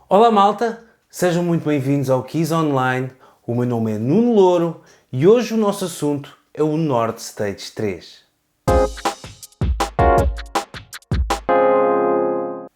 Olá malta, sejam muito bem-vindos ao Keys Online. O meu nome é Nuno Louro e hoje o nosso assunto é o Nord Stage 3.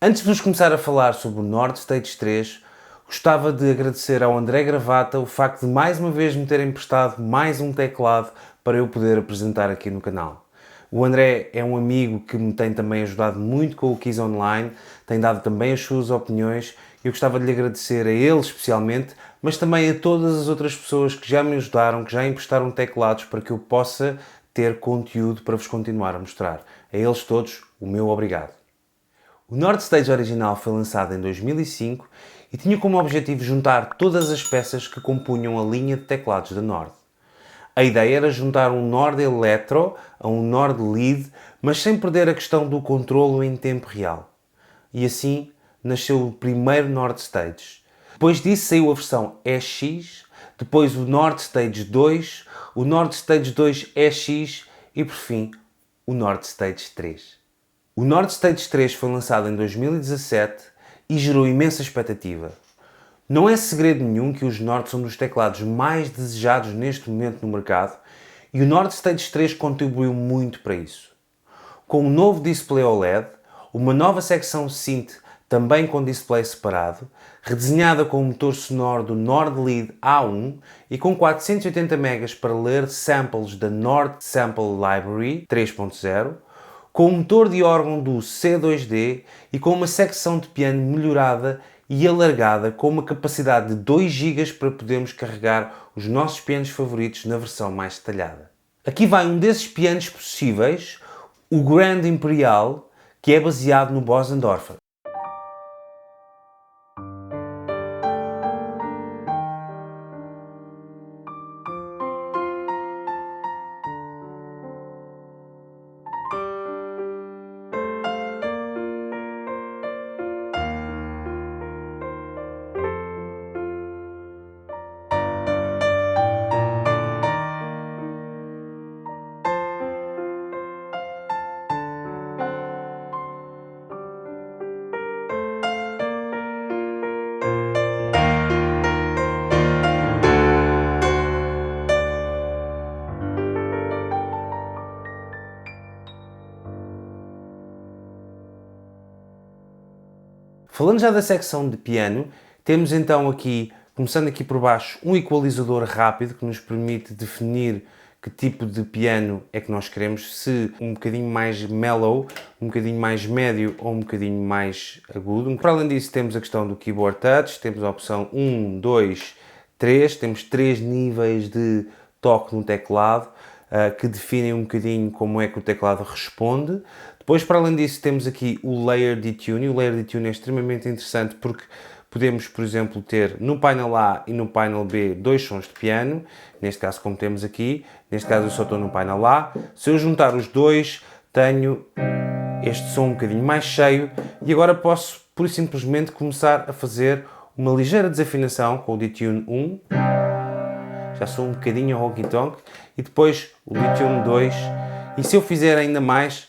Antes de vos começar a falar sobre o Nord Stage 3, gostava de agradecer ao André Gravata o facto de mais uma vez me ter emprestado mais um teclado para eu poder apresentar aqui no canal. O André é um amigo que me tem também ajudado muito com o Keys Online, tem dado também as suas opiniões. Eu gostava de lhe agradecer a ele especialmente, mas também a todas as outras pessoas que já me ajudaram, que já emprestaram teclados para que eu possa ter conteúdo para vos continuar a mostrar. A eles todos, o meu obrigado. O Nord Stage original foi lançado em 2005 e tinha como objetivo juntar todas as peças que compunham a linha de teclados da Nord. A ideia era juntar um Nord Electro a um Nord Lead, mas sem perder a questão do controlo em tempo real. E assim nasceu o primeiro Nord Stage. Depois disso saiu a versão EX, depois o Nord Stage 2, o Nord Stage 2 EX e por fim o Nord Stage 3. O Nord Stage 3 foi lançado em 2017 e gerou imensa expectativa. Não é segredo nenhum que os Nord são dos teclados mais desejados neste momento no mercado e o Nord Stage 3 contribuiu muito para isso. Com um novo display OLED, uma nova secção Synth também com display separado, redesenhada com o motor sonoro do Nord Lead A1 e com 480 MB para ler samples da Nord Sample Library 3.0, com o motor de órgão do C2D e com uma secção de piano melhorada e alargada com uma capacidade de 2 GB para podermos carregar os nossos pianos favoritos na versão mais detalhada. Aqui vai um desses pianos possíveis, o Grand Imperial, que é baseado no Bosendorfer. Falando já da secção de piano, temos então aqui, começando aqui por baixo, um equalizador rápido que nos permite definir que tipo de piano é que nós queremos, se um bocadinho mais mellow, um bocadinho mais médio ou um bocadinho mais agudo. Para além disso temos a questão do keyboard touch, temos a opção 1, 2, 3, temos 3 níveis de toque no teclado, que definem um bocadinho como é que o teclado responde. Depois, para além disso, temos aqui o Layer Detune. O Layer Detune é extremamente interessante porque podemos, por exemplo, ter no painel A e no painel B 2 sons de piano. Neste caso, como temos aqui, neste caso eu só estou no painel A. Se eu juntar os dois, tenho este som um bocadinho mais cheio e agora posso, pura e simplesmente, começar a fazer uma ligeira desafinação com o Detune 1. Já sou um bocadinho honky-tonk. E depois o Detune 2. E se eu fizer ainda mais,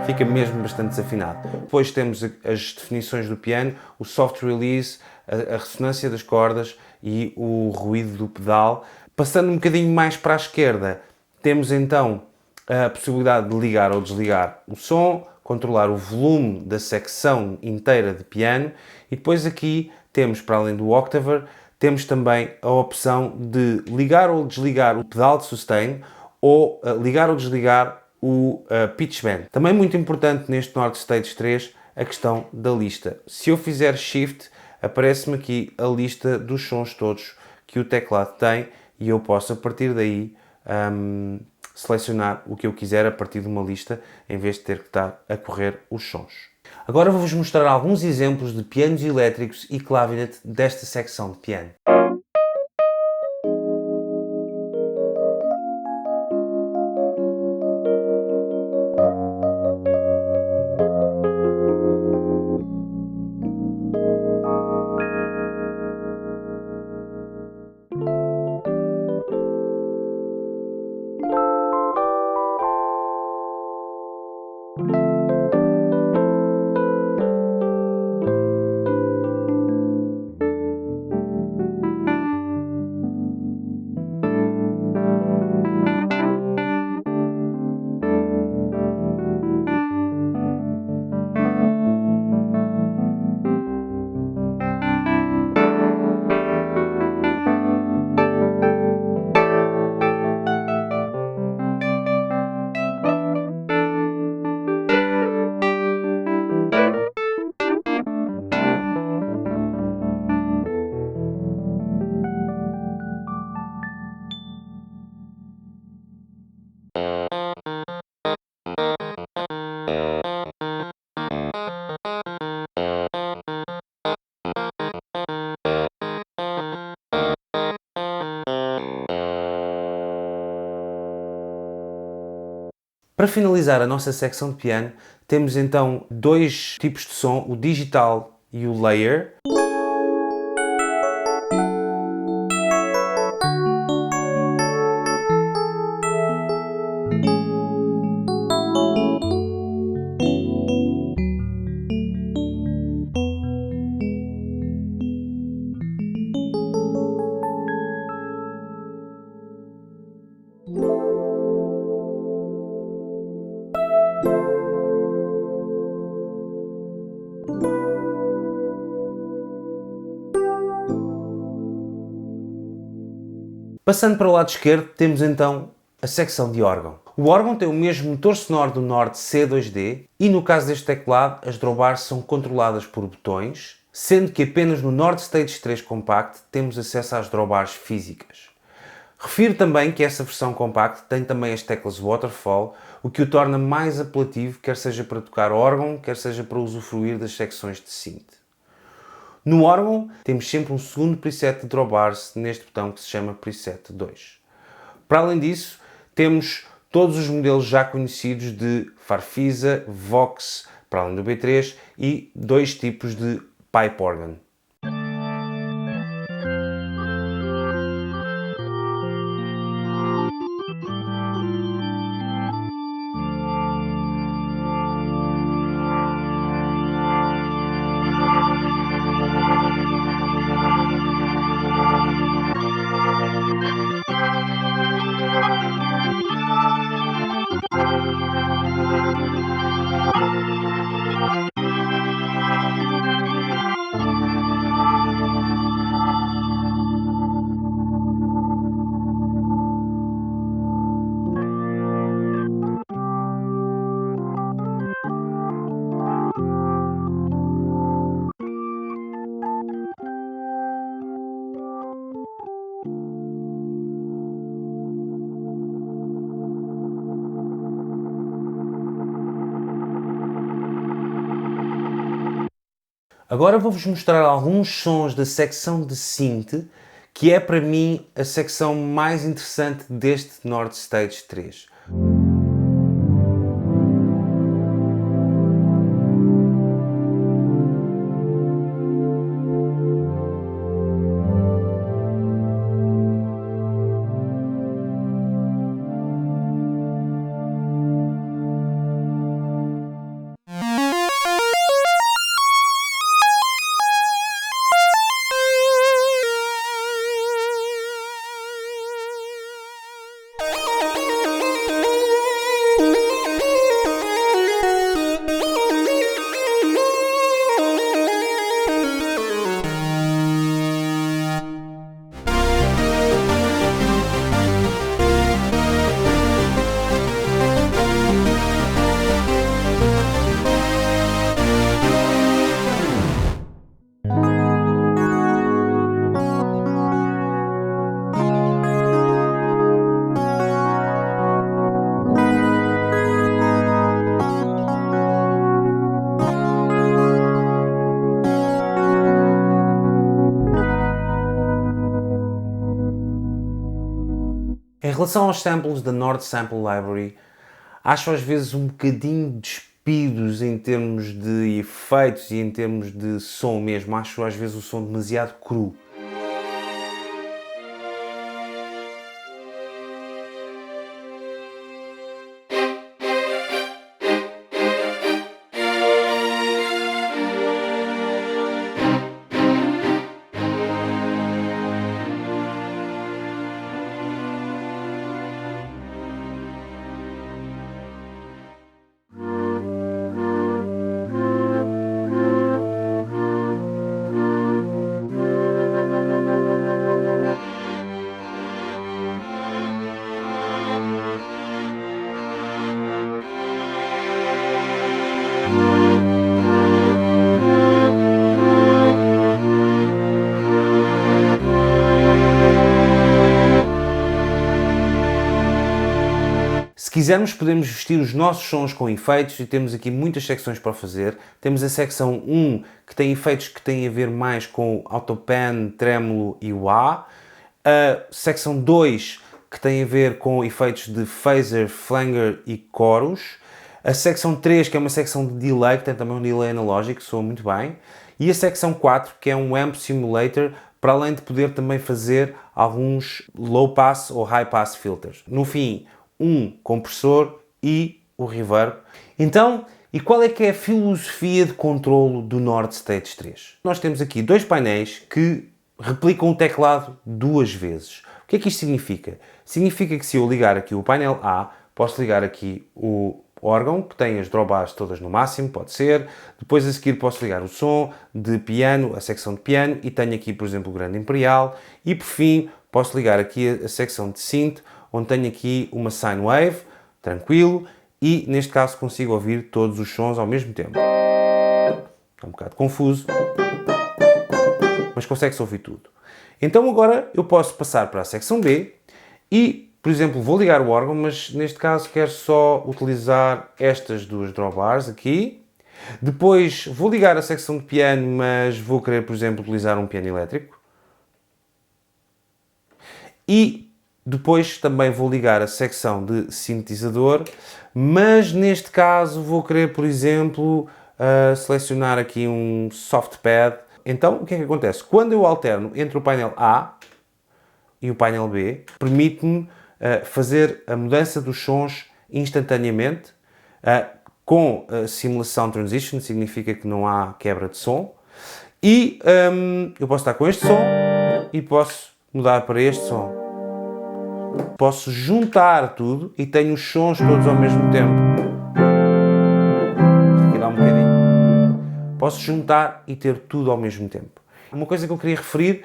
fica mesmo bastante desafinado. Depois temos as definições do piano, o soft release, a ressonância das cordas e o ruído do pedal. Passando um bocadinho mais para a esquerda, temos então a possibilidade de ligar ou desligar o som, controlar o volume da secção inteira de piano e depois aqui temos, para além do octaver, temos também a opção de ligar ou desligar o pedal de sustain ou ligar ou desligar o pitch bend. Também muito importante neste Nord Stage 3 a questão da lista. Se eu fizer shift, aparece-me aqui a lista dos sons todos que o teclado tem e eu posso a partir daí selecionar o que eu quiser a partir de uma lista em vez de ter que estar a correr os sons. Agora vou-vos mostrar alguns exemplos de pianos elétricos e clavinete desta secção de piano. Para finalizar a nossa secção de piano, temos então dois tipos de som, o digital e o layer. Passando para o lado esquerdo, temos então a secção de órgão. O órgão tem o mesmo motor sonoro do Nord C2D e no caso deste teclado as drawbars são controladas por botões, sendo que apenas no Nord Stage 3 Compact temos acesso às drawbars físicas. Refiro também que essa versão compact tem também as teclas Waterfall, o que o torna mais apelativo, quer seja para tocar órgão, quer seja para usufruir das secções de synth. No órgão temos sempre um segundo preset de drawbars neste botão que se chama Preset 2. Para além disso, temos todos os modelos já conhecidos de Farfisa, Vox, para além do B3, e dois tipos de pipe organ. Agora vou-vos mostrar alguns sons da secção de synth, que é para mim a secção mais interessante deste Nord Stage 3. relação aos samples da Nord Sample Library, acho às vezes um bocadinho despidos em termos de efeitos e em termos de som mesmo. Acho às vezes o som demasiado cru. Se quisermos, podemos vestir os nossos sons com efeitos e temos aqui muitas secções para fazer. Temos a secção 1, que tem efeitos que têm a ver mais com autopan, tremolo e wah. A secção 2, que tem a ver com efeitos de phaser, flanger e chorus. A secção 3, que é uma secção de delay, que tem também um delay analógico, que soa muito bem. E a secção 4, que é um amp simulator, para além de poder também fazer alguns low pass ou high pass filters. No fim, um compressor e o reverb. Então, e qual é que é a filosofia de controlo do Nord Stage 3? Nós temos aqui dois painéis que replicam o teclado duas vezes. O que é que isto significa? Significa que se eu ligar aqui o painel A, posso ligar aqui o órgão, que tem as drawbars todas no máximo, pode ser. Depois a seguir posso ligar o som de piano, a secção de piano, e tenho aqui, por exemplo, o grande imperial. E por fim, posso ligar aqui a secção de synth, onde tenho aqui uma sine wave, tranquilo, e neste caso consigo ouvir todos os sons ao mesmo tempo. É um bocado confuso, mas consegue-se ouvir tudo. Então agora eu posso passar para a secção B e, por exemplo, vou ligar o órgão, mas neste caso quero só utilizar estas duas drawbars aqui. Depois vou ligar a secção de piano, mas vou querer, por exemplo, utilizar um piano elétrico. E depois também vou ligar a secção de sintetizador, mas neste caso vou querer, por exemplo, selecionar aqui um soft pad. Então, o que é que acontece? Quando eu alterno entre o painel A e o painel B, permite-me fazer a mudança dos sons instantaneamente, com simulação transition, significa que não há quebra de som, e eu posso estar com este som e posso mudar para este som. Posso juntar tudo e tenho os sons todos ao mesmo tempo. Isto aqui dá um bocadinho. Posso juntar e ter tudo ao mesmo tempo. Uma coisa que eu queria referir,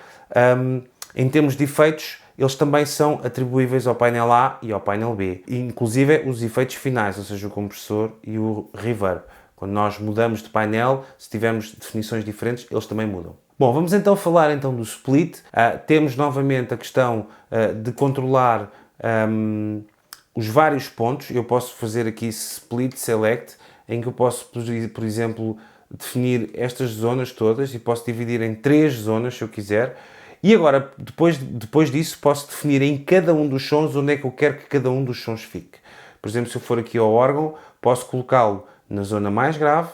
em termos de efeitos, eles também são atribuíveis ao painel A e ao painel B. Inclusive os efeitos finais, ou seja, o compressor e o reverb. Quando nós mudamos de painel, se tivermos definições diferentes, eles também mudam. Bom, vamos então falar então do split. Temos novamente a questão de controlar os vários pontos. Eu posso fazer aqui split select, em que eu posso, por exemplo, definir estas zonas todas e posso dividir em 3 zonas, se eu quiser. E agora, depois disso, posso definir em cada um dos sons onde é que eu quero que cada um dos sons fique. Por exemplo, se eu for aqui ao órgão, posso colocá-lo na zona mais grave,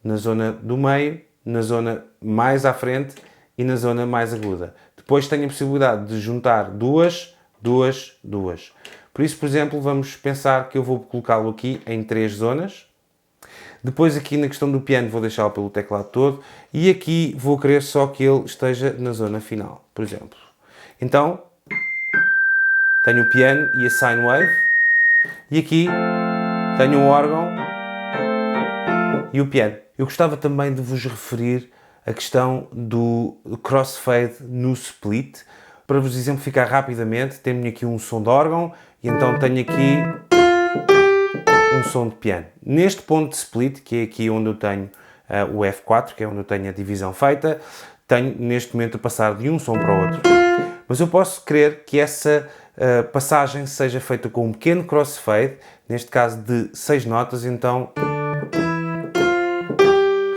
na zona do meio, na zona mais à frente e na zona mais aguda. Depois tenho a possibilidade de juntar duas. Por isso, por exemplo, vamos pensar que eu vou colocá-lo aqui em 3 zonas. Depois aqui na questão do piano vou deixá-lo pelo teclado todo e aqui vou querer só que ele esteja na zona final, por exemplo. Então, tenho o piano e a sine wave e aqui tenho o órgão e o piano. Eu gostava também de vos referir a questão do crossfade no split. Para vos exemplificar rapidamente, tenho aqui um som de órgão e então tenho aqui um som de piano. Neste ponto de split, que é aqui onde eu tenho o F4, que é onde eu tenho a divisão feita, tenho neste momento a passar de um som para o outro. Mas eu posso querer que essa passagem seja feita com um pequeno crossfade, neste caso de 6 notas, então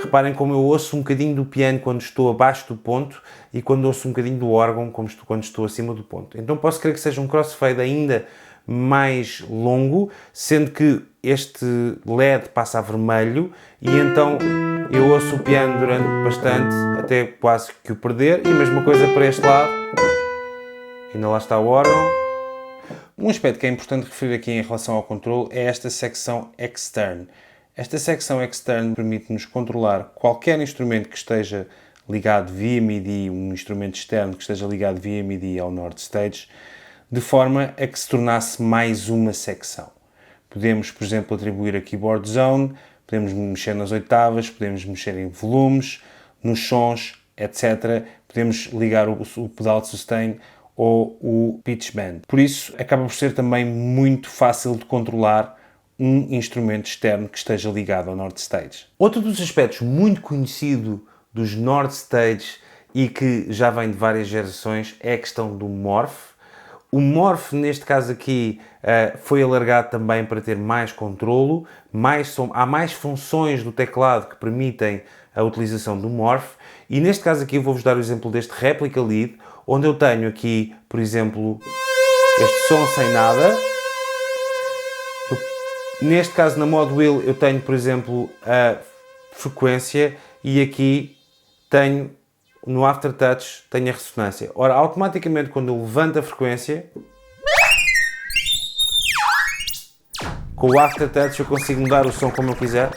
reparem como eu ouço um bocadinho do piano quando estou abaixo do ponto e quando ouço um bocadinho do órgão quando estou acima do ponto. Então posso crer que seja um crossfade ainda mais longo, sendo que este LED passa a vermelho e então eu ouço o piano durante bastante, até quase que o perder, e a mesma coisa para este lado. Ainda lá está o órgão. Um aspecto que é importante referir aqui em relação ao controle é esta secção extern. Esta secção extern permite-nos controlar qualquer instrumento que esteja ligado via MIDI, um instrumento externo que esteja ligado via MIDI ao Nord Stage, de forma a que se tornasse mais uma secção. Podemos, por exemplo, atribuir a Keyboard Zone, podemos mexer nas oitavas, podemos mexer em volumes, nos sons, etc. Podemos ligar o pedal de sustain ou o pitch bend. Por isso, acaba por ser também muito fácil de controlar um instrumento externo que esteja ligado ao Nord Stage. Outro dos aspectos muito conhecido dos Nord Stage e que já vem de várias gerações é a questão do morph. O morph, neste caso aqui, foi alargado também para ter mais controlo, há mais funções do teclado que permitem a utilização do morph, e neste caso aqui eu vou-vos dar o exemplo deste Replica Lead, onde eu tenho aqui, por exemplo, este som sem nada. Neste caso, na Mod Wheel, eu tenho, por exemplo, a frequência e aqui tenho, no Aftertouch, tenho a ressonância. Ora, automaticamente, quando eu levanto a frequência, com o Aftertouch eu consigo mudar o som como eu quiser.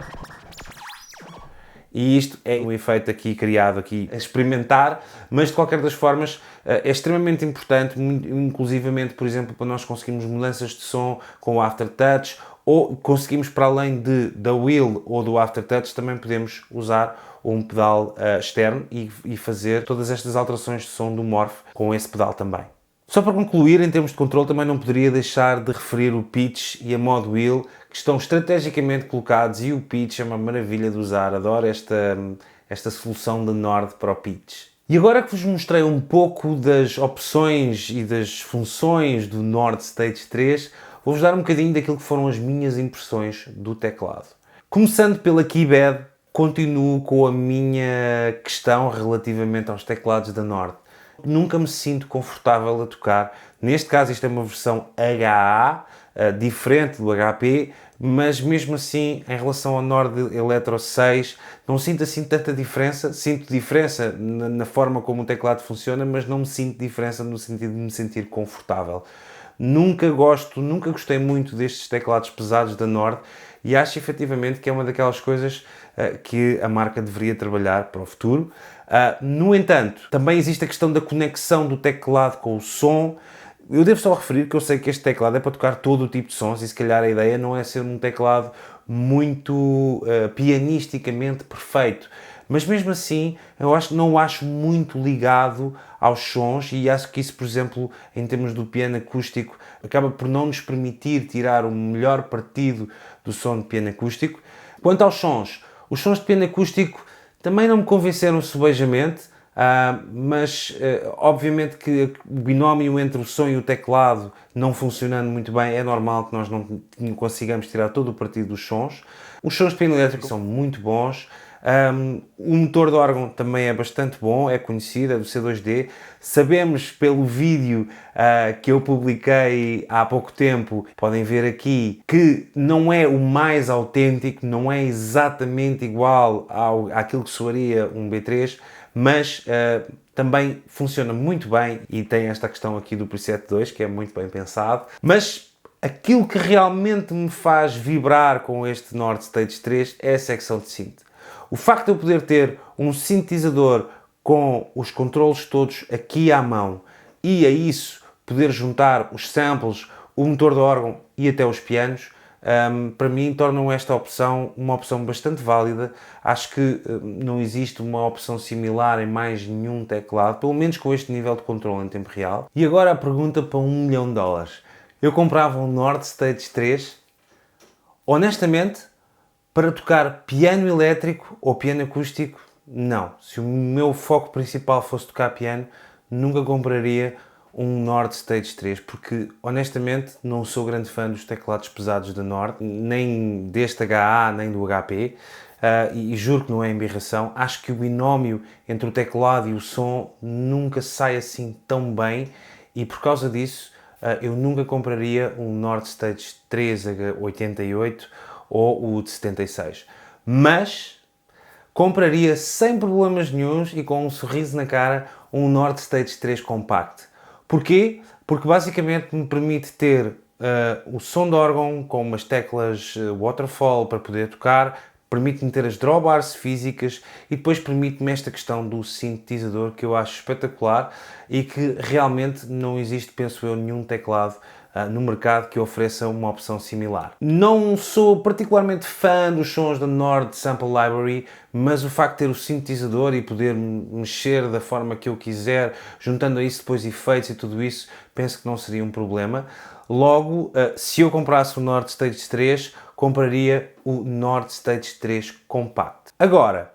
E isto é um efeito aqui criado aqui a experimentar, mas de qualquer das formas é extremamente importante, inclusivamente, por exemplo, para nós conseguirmos mudanças de som com o Aftertouch, ou conseguimos, para além da Wheel ou do Aftertouch, também podemos usar um pedal externo e fazer todas estas alterações de som do Morph com esse pedal também. Só para concluir, em termos de controle, também não poderia deixar de referir o pitch e a Mod Wheel, que estão estrategicamente colocados, e o pitch é uma maravilha de usar. Adoro esta solução de Nord para o pitch. E agora que vos mostrei um pouco das opções e das funções do Nord Stage 3, vou-vos dar um bocadinho daquilo que foram as minhas impressões do teclado. Começando pela Keybed, continuo com a minha questão relativamente aos teclados da Nord. Nunca me sinto confortável a tocar. Neste caso, isto é uma versão HA, diferente do HP, mas mesmo assim, em relação ao Nord Electro 6, não sinto assim tanta diferença. Sinto diferença na forma como o teclado funciona, mas não me sinto diferença no sentido de me sentir confortável. Nunca gostei muito destes teclados pesados da Nord e acho efetivamente que é uma daquelas coisas que a marca deveria trabalhar para o futuro. No entanto, também existe a questão da conexão do teclado com o som. Eu devo só referir que eu sei que este teclado é para tocar todo o tipo de sons e se calhar a ideia não é ser um teclado muito pianisticamente perfeito. Mas mesmo assim, não o acho muito ligado aos sons e acho que isso, por exemplo, em termos do piano acústico, acaba por não nos permitir tirar o melhor partido do som de piano acústico. Quanto aos sons, os sons de piano acústico também não me convenceram sobejamente, mas obviamente que o binómio entre o som e o teclado não funcionando muito bem, é normal que nós não consigamos tirar todo o partido dos sons. Os sons de piano elétrico são muito bons. O motor de órgão também é bastante bom, é conhecido, é do C2D. Sabemos pelo vídeo que eu publiquei há pouco tempo, podem ver aqui, que não é o mais autêntico, não é exatamente igual àquilo que soaria um B3, mas também funciona muito bem e tem esta questão aqui do preset 2, que é muito bem pensado. Mas aquilo que realmente me faz vibrar com este Nord Stage 3 é a secção de synth. O facto de eu poder ter um sintetizador com os controles todos aqui à mão e a isso poder juntar os samples, o motor de órgão e até os pianos, para mim tornam esta opção uma opção bastante válida. Acho que não existe uma opção similar em mais nenhum teclado, pelo menos com este nível de controle em tempo real. E agora a pergunta para $1 milhão. Eu comprava um Nord Stage 3? Honestamente, para tocar piano elétrico ou piano acústico, não. Se o meu foco principal fosse tocar piano, nunca compraria um Nord Stage 3, porque honestamente não sou grande fã dos teclados pesados da Nord, nem deste HA, nem do HP. e juro que não é embirração, acho que o binómio entre o teclado e o som nunca sai assim tão bem, e por causa disso eu nunca compraria um Nord Stage 3H88 ou o de 76. Mas compraria sem problemas nenhuns e com um sorriso na cara um Nord Stage 3 Compact. Porquê? Porque basicamente me permite ter o som de órgão com umas teclas waterfall para poder tocar, permite-me ter as drawbars físicas e depois permite-me esta questão do sintetizador que eu acho espetacular e que realmente não existe, penso eu, nenhum teclado no mercado que ofereça uma opção similar. Não sou particularmente fã dos sons da Nord Sample Library, mas o facto de ter o sintetizador e poder mexer da forma que eu quiser, juntando a isso depois efeitos e tudo isso, penso que não seria um problema. Logo, se eu comprasse o Nord Stage 3, compraria o Nord Stage 3 Compact. Agora,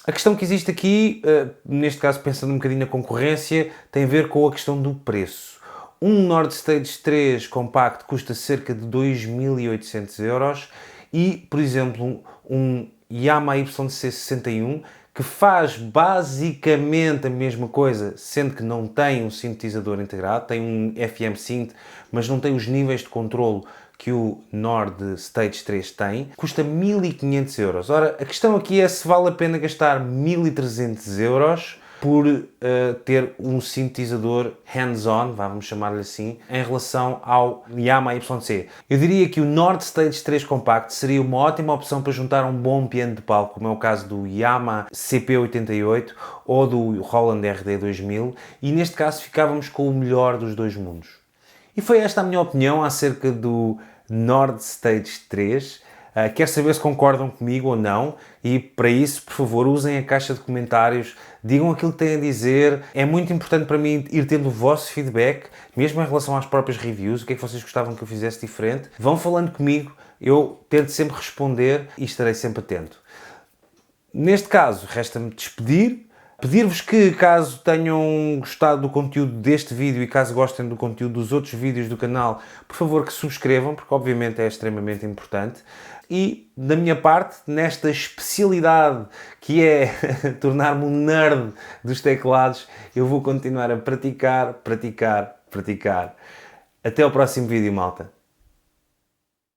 a questão que existe aqui, neste caso pensando um bocadinho na concorrência, tem a ver com a questão do preço. Um Nord Stage 3 Compact custa cerca de 2.800 € e, por exemplo, um Yamaha YC61 que faz basicamente a mesma coisa, sendo que não tem um sintetizador integrado, tem um FM Synth, mas não tem os níveis de controlo que o Nord Stage 3 tem, custa 1.500 €. Ora, a questão aqui é se vale a pena gastar 1.300 € por ter um sintetizador hands-on, vamos chamar-lhe assim, em relação ao Yamaha YC. Eu diria que o Nord Stage 3 Compact seria uma ótima opção para juntar um bom piano de palco, como é o caso do Yamaha CP88 ou do Roland RD2000, e neste caso ficávamos com o melhor dos dois mundos. E foi esta a minha opinião acerca do Nord Stage 3. Quero saber se concordam comigo ou não, e para isso, por favor, usem a caixa de comentários, digam aquilo que têm a dizer. É muito importante para mim ir tendo o vosso feedback, mesmo em relação às próprias reviews, o que é que vocês gostavam que eu fizesse diferente. Vão falando comigo, eu tento sempre responder e estarei sempre atento. Neste caso, resta-me despedir. Pedir-vos que, caso tenham gostado do conteúdo deste vídeo e caso gostem do conteúdo dos outros vídeos do canal, por favor que subscrevam, porque obviamente é extremamente importante. E, da minha parte, nesta especialidade que é tornar-me um nerd dos teclados, eu vou continuar a praticar. Até ao próximo vídeo, malta.